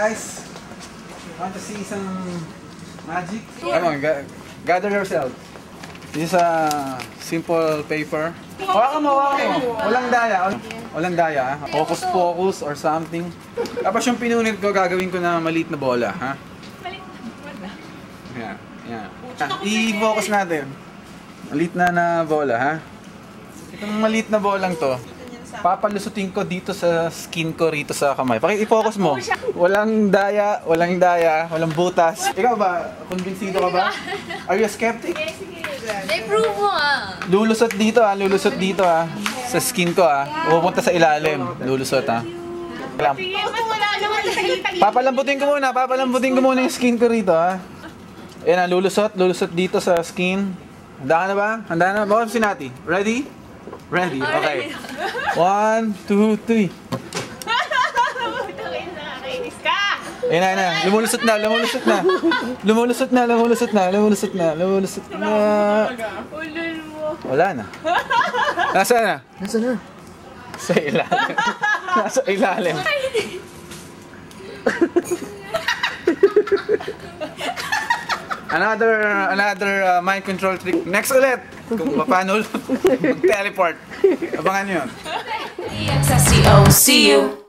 guys. Want to see some magic? Come on, gather yourself. This is a simple paper. Hawakan mo. Walang daya. Walang daya. Focus or something. Tapos yung pinunit ko, gagawin ko na maliit na bola. Ha? Maliit na bola? Yan. I-focus natin. Maliit na bola, ha? Itong maliit na bolang to, papalusutin ko dito sa skin ko rito sa kamay. I-focus mo. Walang daya, walang butas. Ikaw ba? Convincido ka ba? Are you a skeptic? Sige. I-prove mo Lulusot dito sa skin ko pupunta sa ilalim. Lulusot Papalambutin ko muna yung skin ko rito Ayan lulusot dito sa skin. Handa ka na ba? Baka sinati. Ready? Ready. Okay. 1, 2, 3. Ayan na. Lumulusot na. Wala na. Nasaan na? Sa ilalim. Nasa ilalim. Another mind control trick. Next ulit. Kung paano mag-teleport. Abangan nyo yun. See you.